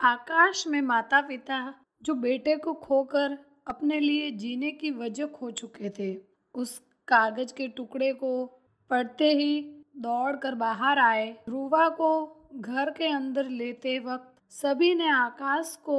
आकाश में माता पिता जो बेटे को खोकर अपने लिए जीने की वजह खो चुके थे, उस कागज के टुकड़े को पढ़ते ही दौड़कर बाहर आए। ध्रुवा को घर के अंदर लेते वक्त सभी ने आकाश को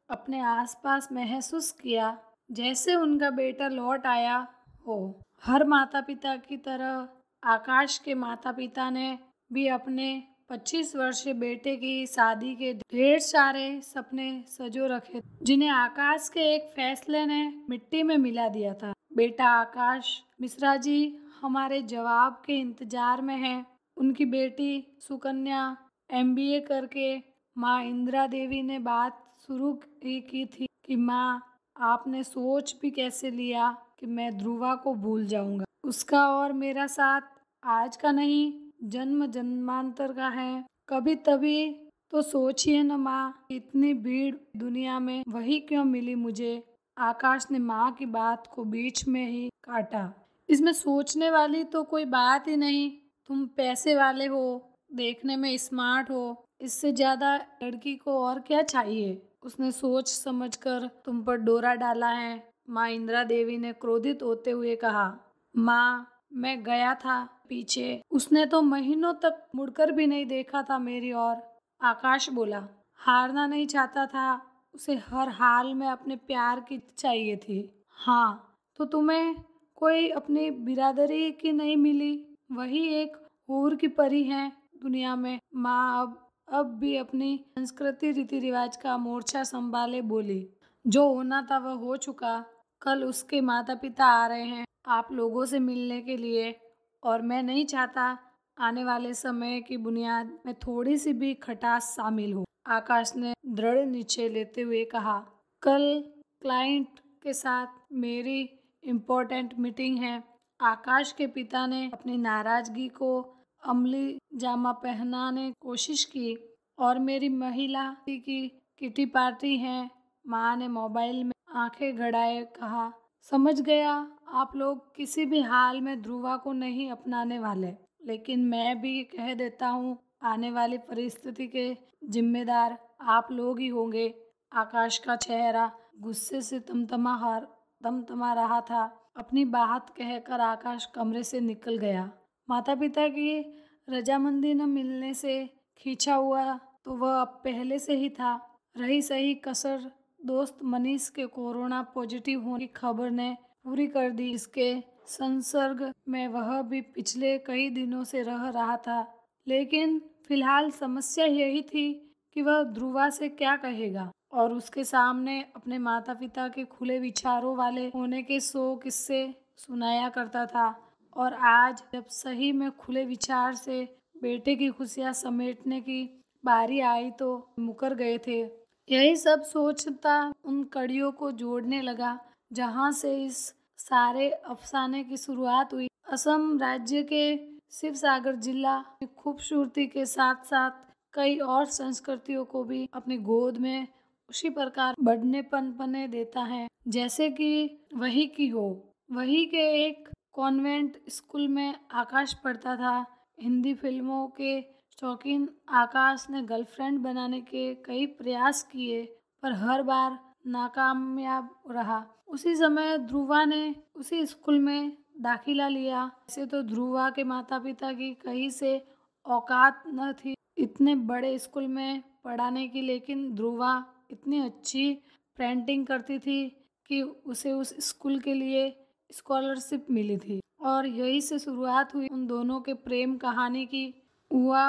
अपने आसपास महसूस किया जैसे उनका बेटा लौट आया हो। हर माता पिता की तरह आकाश के माता पिता ने भी अपने 25 वर्षीय बेटे की शादी के ढेर सारे सपने सजो रखे, जिन्हें आकाश के एक फैसले ने मिट्टी में मिला दिया था। बेटा आकाश मिश्रा जी हमारे जवाब के इंतजार में है। उनकी बेटी सुकन्या MBA करके माँ इंदिरा देवी ने बात शुरू की थी कि माँ, आपने सोच भी कैसे लिया कि मैं ध्रुवा को भूल जाऊंगा। उसका और मेरा साथ आज का नहीं, जन्म जन्मांतर का है। कभी तभी तो सोचिए न माँ, इतनी भीड़ दुनिया में वही क्यों मिली मुझे। आकाश ने माँ की बात को बीच में ही काटा। इसमें सोचने वाली तो कोई बात ही नहीं। तुम पैसे वाले हो, देखने में स्मार्ट हो, इससे ज्यादा लड़की को और क्या चाहिए। उसने सोच समझकर तुम पर डोरा डाला है, माँ इंदिरा देवी ने क्रोधित होते हुए कहा। माँ, मैं गया था पीछे, उसने तो महीनों तक मुड़कर भी नहीं देखा था मेरी ओर। आकाश बोला। हारना नहीं चाहता था, उसे हर हाल में अपने प्यार की चाहिए थी। हाँ, तो तुम्हें कोई अपनी बिरादरी की नहीं मिली, वही एक हूर की परी है दुनिया में। माँ अब भी अपनी संस्कृति रीति रिवाज का मोर्चा संभाले बोली। जो होना था वह हो चुका। कल उसके माता पिता आ रहे हैं आप लोगों से मिलने के लिए, और मैं नहीं चाहता आने वाले समय की बुनियाद में थोड़ी सी भी खटास शामिल हो। आकाश ने दृढ़ निश्चय लेते हुए कहा। कल क्लाइंट के साथ मेरी इम्पोर्टेंट मीटिंग है। आकाश के पिता ने अपनी नाराजगी को अमली जामा पहनाने की कोशिश की। और मेरी महिला की किटी पार्टी है, माँ ने मोबाइल में आंखें गड़ाए कहा। समझ गया, आप लोग किसी भी हाल में ध्रुवा को नहीं अपनाने वाले, लेकिन मैं भी कह देता हूँ, आने वाली परिस्थिति के जिम्मेदार आप लोग ही होंगे। आकाश का चेहरा गुस्से से तमतमा रहा था। अपनी बात कहकर आकाश कमरे से निकल गया। माता पिता की रजामंदी न मिलने से खींचा हुआ तो वह अब पहले से ही था। रही सही कसर दोस्त मनीष के कोरोना पॉजिटिव होने की खबर ने पूरी कर दी। इसके संसर्ग में वह भी पिछले कई दिनों से रह रहा था, लेकिन फिलहाल समस्या यही थी कि वह ध्रुवा से क्या कहेगा। और उसके सामने अपने माता पिता के खुले विचारों वाले होने के 100 किस्से सुनाया करता था, और आज जब सही में खुले विचार से बेटे की खुशियां समेटने की बारी आई तो मुकर गए थे। यही सब सोचता उन कड़ियों को जोड़ने लगा जहां से इस सारे अफसाने की शुरुआत हुई। असम राज्य के शिवसागर जिला में खूबसूरती के साथ साथ कई और संस्कृतियों को भी अपनी गोद में उसी प्रकार बढ़ने पनपने देता है जैसे कि वही की हो। वही के एक कॉन्वेंट स्कूल में आकाश पढ़ता था। हिंदी फिल्मों के शौकीन आकाश ने गर्लफ्रेंड बनाने के कई प्रयास किए, पर हर बार नाकामयाब रहा। उसी समय ध्रुवा ने उसी स्कूल में दाखिला लिया। वैसे तो ध्रुवा के माता पिता की कहीं से औकात न थी इतने बड़े स्कूल में पढ़ाने की, लेकिन ध्रुवा इतनी अच्छी पेंटिंग करती थी कि उसे उस स्कूल के लिए स्कॉलरशिप मिली थी। और यही से शुरुआत हुई उन दोनों के प्रेम कहानी की। हुआ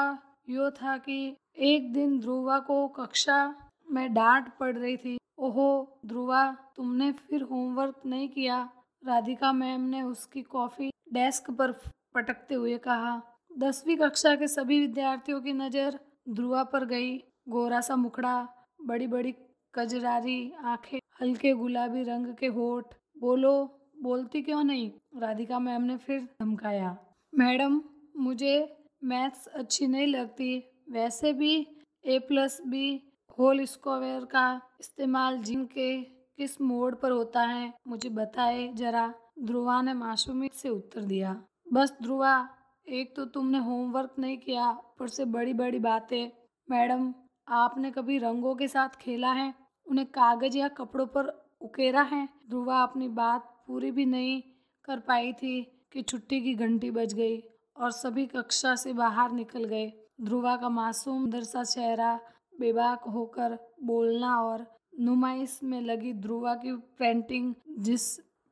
यो था कि एक दिन ध्रुवा को कक्षा में डांट पड़ रही थी। ओहो ध्रुवा, तुमने फिर होमवर्क नहीं किया, राधिका मैम ने उसकी कॉफी डेस्क पर पटकते हुए कहा। 10वीं कक्षा के सभी विद्यार्थियों की नज़र ध्रुवा पर गई। गोरा सा मुखड़ा, बड़ी बड़ी कजरारी आंखें, हल्के गुलाबी रंग के होठ। बोलो, बोलती क्यों नहीं, राधिका मैम ने फिर धमकाया। मैडम, मुझे मैथ्स अच्छी नहीं लगती, वैसे भी A+B होल स्क्वायर का इस्तेमाल जिन के किस मोड पर होता है मुझे बताए जरा, ध्रुवा ने मासूमियत से उत्तर दिया। बस ध्रुवा, एक तो तुमने होमवर्क नहीं किया, ऊपर से बड़ी बड़ी बातें। मैडम, आपने कभी रंगों के साथ खेला है, उन्हें कागज या कपड़ों पर उकेरा है? ध्रुवा अपनी बात पूरी भी नहीं कर पाई थी कि छुट्टी की घंटी बज गई और सभी कक्षा से बाहर निकल गए। ध्रुवा का मासूम सुंदर सा चेहरा बेबाक होकर बोलना और नुमाइश में लगी ध्रुवा की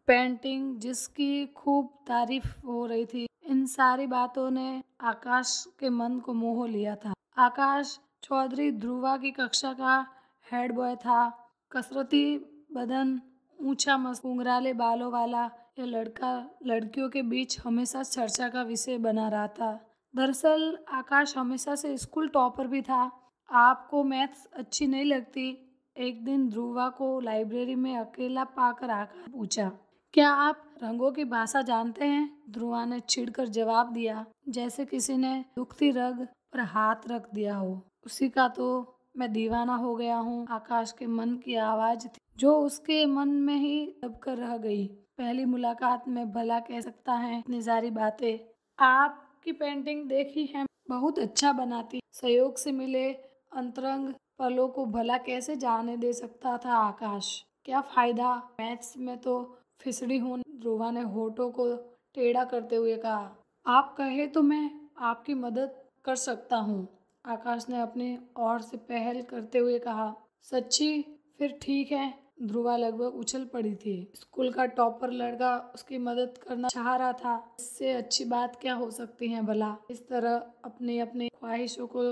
पेंटिंग जिसकी खूब तारीफ हो रही थी, इन सारी बातों ने आकाश के मन को मोह लिया था। आकाश चौधरी ध्रुवा की कक्षा का हेड बॉय था। कसरती बदन, ऊंचा मस्त घुंघराले बालों वाला यह लड़का लड़कियों के बीच हमेशा चर्चा का विषय बना रहा था। दरअसल आकाश हमेशा से स्कूल टॉपर भी था। आपको मैथ्स अच्छी नहीं लगती? एक दिन ध्रुवा को लाइब्रेरी में अकेला पाकर आकाश पूछा, क्या आप रंगों की भाषा जानते हैं? ध्रुवा ने चिढ़कर जवाब दिया, जैसे किसी ने दुखती रग पर हाथ रख दिया हो। उसी का तो मैं दीवाना हो गया हूँ। आकाश के मन की आवाज थी जो उसके मन में ही दबकर रह गई। पहली मुलाकात में भला कह सकता है इतनी सारी बातें। आपकी पेंटिंग देखी है, बहुत अच्छा बनाती। सहयोग से मिले अंतरंग पलों को भला कैसे जाने दे सकता था आकाश? क्या फायदा, मैथ्स में तो फिसड़ी हूँ। ध्रुवा ने होठों को टेढ़ा करते हुए कहा, आप कहे तो मैं आपकी मदद कर सकता हूँ। आकाश ने अपनी ओर से पहल करते हुए कहा, सच्ची? फिर ठीक है। ध्रुवा लगभग उछल पड़ी थी। स्कूल का टॉपर लड़का उसकी मदद करना चाह रहा था। इससे अच्छी बात क्या हो सकती है भला? इस तरह अपनी अपनी ख्वाहिशों को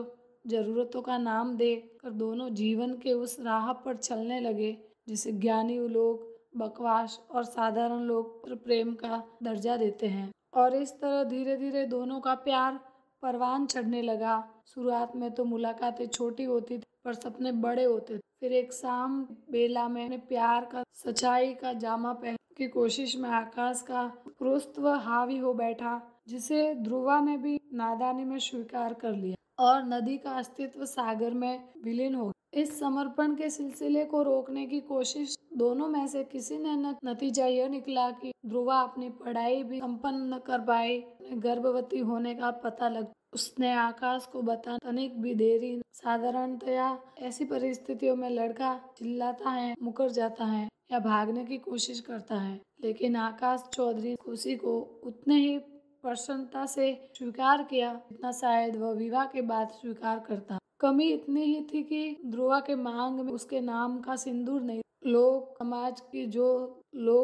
जरूरतों का नाम दे कर दोनों जीवन के उस राह पर चलने लगे जिसे ज्ञानी लोग बकवास और साधारण लोग प्रेम का दर्जा देते हैं। और इस तरह धीरे धीरे दोनों का प्यार परवान चढ़ने लगा। शुरुआत में तो मुलाकातें छोटी होती थी पर सपने बड़े होते थे। फिर एक शाम बेला में अपने प्यार का सच्चाई का जामा पहनने की कोशिश में आकाश का पुरुषत्व हावी हो बैठा, जिसे ध्रुवा ने भी नादानी में स्वीकार कर लिया और नदी का अस्तित्व सागर में विलीन हो गया। इस समर्पण के सिलसिले को रोकने की कोशिश दोनों में से किसी ने न नतीजा यह निकला कि ध्रुवा अपनी पढ़ाई भी संपन्न न कर पाई। गर्भवती होने का पता लग उसने आकाश को बताने तनिक भी देरी। साधारणतया ऐसी परिस्थितियों में लड़का चिल्लाता है, मुकर जाता है या भागने की कोशिश करता है, लेकिन आकाश चौधरी खुशी को उतने ही प्रसन्नता से स्वीकार किया जितना शायद वह विवाह के बाद स्वीकार करता। कमी इतनी ही थी कि ध्रुवा के मांग में उसके नाम का सिंदूर नहीं। लोग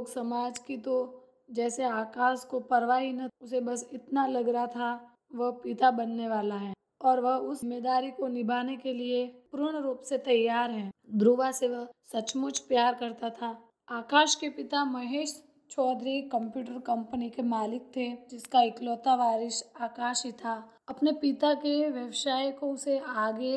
समाज की तो जैसे आकाश को परवाह ही न, उसे बस इतना लग रहा था वह पिता बनने वाला है और वह उस जिम्मेदारी को निभाने के लिए पूर्ण रूप से तैयार है। ध्रुवा से वह सचमुच प्यार करता था। आकाश के पिता महेश चौधरी कंप्यूटर कंपनी के मालिक थे, जिसका इकलौता वारिस आकाश ही था। अपने पिता के व्यवसाय को उसे आगे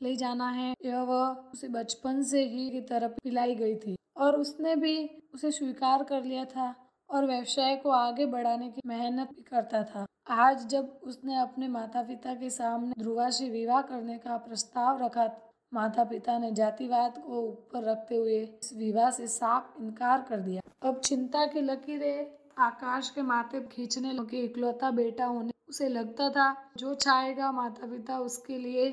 ले जाना है, यह वह उसे बचपन से ही की तरफ पिलाई गई थी और उसने भी उसे स्वीकार कर लिया था और व्यवसाय को आगे बढ़ाने की मेहनत भी करता था। आज जब उसने अपने माता पिता के सामने ध्रुवा से विवाह करने का प्रस्ताव रखा, माता पिता ने जातिवाद को ऊपर रखते हुए इस विवाह से साफ इनकार कर दिया। अब चिंता की लकीरें आकाश के माथे खींचने लगी। इकलौता बेटा होने उसे लगता था जो चाहेगा माता पिता उसके लिए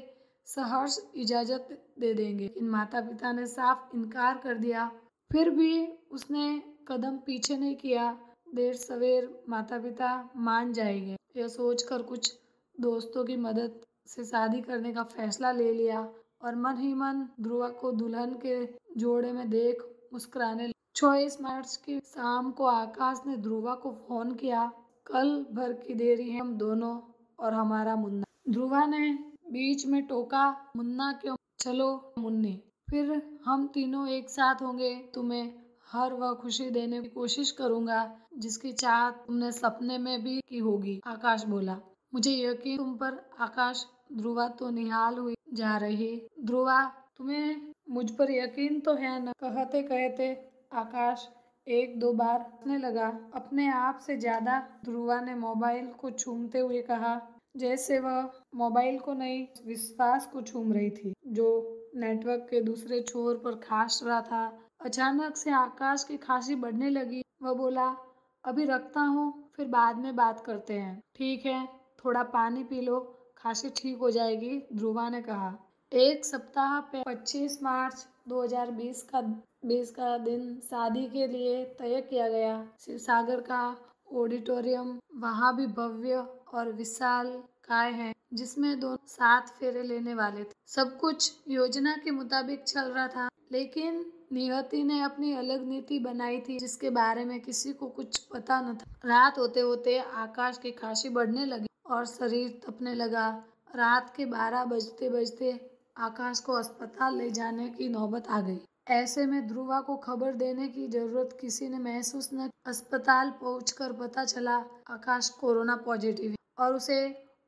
सहर्ष इजाजत दे देंगे, लेकिन माता पिता ने साफ इनकार कर दिया। फिर भी उसने कदम पीछे नहीं किया। देर सवेर माता पिता मान जाएंगे, यह सोचकर कुछ दोस्तों की मदद से शादी करने का फैसला ले लिया और मन ही मन ध्रुवा को दुल्हन के जोड़े में देख मुस्कुराने लगा। 24 मार्च की शाम को आकाश ने ध्रुवा को फोन किया, कल भर की देरी है, हम दोनों और हमारा मुन्ना। ध्रुवा ने बीच में टोका, मुन्ना क्यों? चलो मुन्नी, फिर हम तीनों एक साथ होंगे। तुम्हें हर वह खुशी देने की कोशिश करूंगा जिसकी चाहत तुमने सपने में भी की होगी। आकाश बोला, मुझे यकीन तुम पर। आकाश, ध्रुवा तो निहाल हुई जा रही। ध्रुवा, तुम्हें मुझ पर यकीन तो है न? कहते कहते आकाश एक दो बार हंसने लगा, अपने आप से ज्यादा। ध्रुवा ने मोबाइल को छूमते हुए कहा, जैसे वह मोबाइल को नहीं विश्वास को छूम रही थी जो नेटवर्क के दूसरे छोर पर खास रहा था। अचानक से आकाश की खांसी बढ़ने लगी। वह बोला, अभी रखता हूँ, फिर बाद में बात करते हैं। ठीक है, थोड़ा पानी पी लो, खांसी ठीक हो जाएगी। ध्रुवा ने कहा, एक सप्ताह पहले 25 मार्च 2020 का दिन शादी के लिए तय किया गया। शिवसागर का ऑडिटोरियम वहाँ भी भव्य और विशाल काय है, जिसमें दोनों 7 फेरे लेने वाले थे। सब कुछ योजना के मुताबिक चल रहा था, लेकिन नियति ने अपनी अलग नीति बनाई थी, जिसके बारे में किसी को कुछ पता न था। रात होते होते आकाश की खांसी बढ़ने लगी और शरीर तपने लगा। रात के 12 बजते बजते आकाश को अस्पताल ले जाने की नौबत आ गई। ऐसे में ध्रुवा को खबर देने की जरूरत किसी ने महसूस न। अस्पताल पहुंचकर पता चला आकाश कोरोना पॉजिटिव है और उसे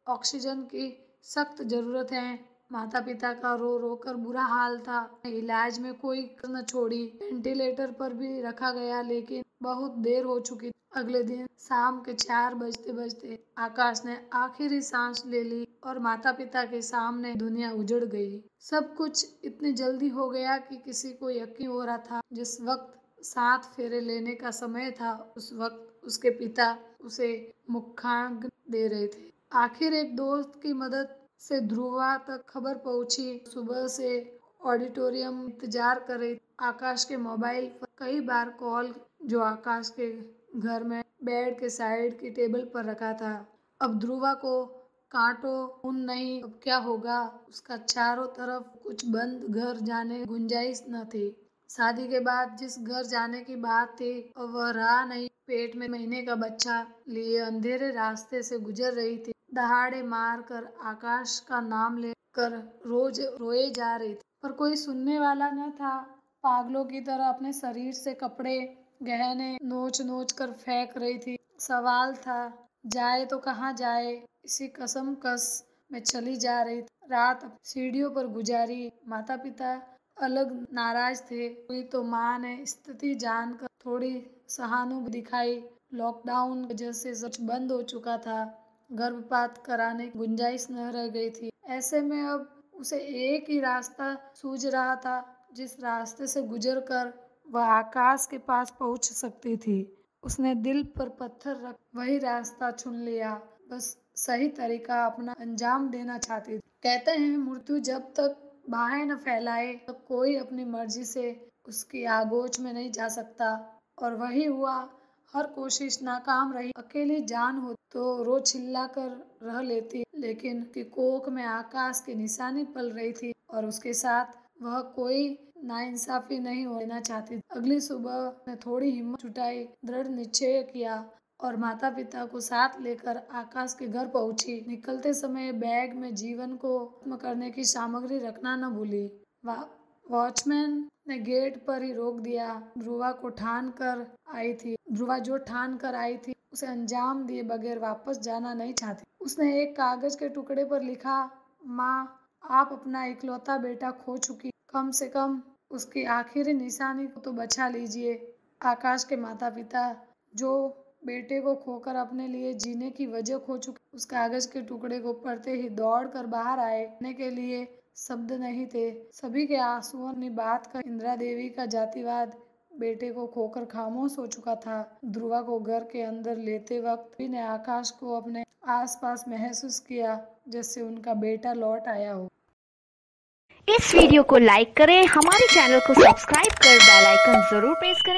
ऑक्सीजन की सख्त जरूरत है। माता पिता का रो रो कर बुरा हाल था। इलाज में कोई कसर न छोड़ी। वेंटिलेटर पर भी रखा गया, लेकिन बहुत देर हो चुकी। अगले दिन शाम के 4 बजते बजते आकाश ने आखिरी सांस ले ली और माता पिता के सामने दुनिया उजड़ गई। सब कुछ इतनी जल्दी हो गया कि किसी को यकीन हो रहा था। जिस वक्त 7 फेरे लेने का समय था, उस वक्त उसके पिता उसे मुखाग्नि दे रहे थे। आखिर एक दोस्त की मदद से ध्रुवा तक खबर पहुंची। सुबह से ऑडिटोरियम इंतजार कर रही। आकाश के मोबाइल पर कई बार कॉल, जो आकाश के घर में बेड के साइड की टेबल पर रखा था। अब ध्रुवा को कांटो खून नहीं, अब क्या होगा। उसका चारों तरफ कुछ बंद, घर जाने गुंजाइश न थी। शादी के बाद जिस घर जाने की बात थी, अब वह रहा नहीं। पेट में महीने का बच्चा लिए अंधेरे रास्ते से गुजर रही थी। दहाड़े मार कर आकाश का नाम लेकर रोज रोए जा रही थी, पर कोई सुनने वाला न था। पागलों की तरह अपने शरीर से कपड़े गहने नोच नोच कर फेंक रही थी। सवाल था, जाए तो कहाँ जाए। इसी कसमकस में चली जा रही थी। रात सीढ़ियों पर गुजारी। माता पिता अलग नाराज थे। हुई तो माँ ने स्थिति जानकर थोड़ी सहानुभूति दिखाई। लॉकडाउन की वजह से सब बंद हो चुका था। गर्भपात कराने की गुंजाइश न रह गई थी। ऐसे में अब उसे एक ही रास्ता सूझ रहा था, जिस रास्ते से गुजरकर वह आकाश के पास पहुंच सकती थी। उसने दिल पर पत्थर रख वही रास्ता चुन लिया। बस सही तरीका अपना अंजाम देना चाहती थी। कहते हैं, मृत्यु जब तक बाहें न फैलाए तब कोई अपनी मर्जी से उसकी आगोश में नहीं जा सकता। और वही हुआ। हर कोशिश नाकाम रही। अकेली जान हो तो रो चिल्ला कर रह लेती, लेकिन की कोख में आकाश की निशानी पल रही थी और उसके साथ वह कोई नाइंसाफी नहीं होना चाहती। अगली सुबह ने थोड़ी हिम्मत जुटाई, दृढ़ निश्चय किया और माता पिता को साथ लेकर आकाश के घर पहुंची। निकलते समय बैग में जीवन को खत्म करने की सामग्री रखना न भूली। वॉचमैन ने गेट पर ही रोक दिया। ध्रुवा जो ठान कर आई थी, उसे अंजाम दिए बगैर वापस जाना नहीं चाहती। उसने एक कागज के टुकड़े पर लिखा, माँ, आप अपना इकलौता बेटा खो चुकी, कम से कम उसकी आखिरी निशानी को तो बचा लीजिए। आकाश के माता पिता, जो बेटे को खोकर अपने लिए जीने की वजह खो चुके, उस कागज के टुकड़े को पढ़ते ही दौड़ कर बाहर आए। कहने के लिए शब्द नहीं थे। सभी के आंसुओं ने बात का इंदिरा देवी का जातिवाद बेटे को खोकर खामोश हो चुका था। ध्रुवा को घर के अंदर लेते वक्त भी ने आकाश को अपने आसपास महसूस किया, जैसे उनका बेटा लौट आया हो। इस वीडियो को लाइक करें, हमारे चैनल को सब्सक्राइब कर बेल आइकन जरूर प्रेस करें।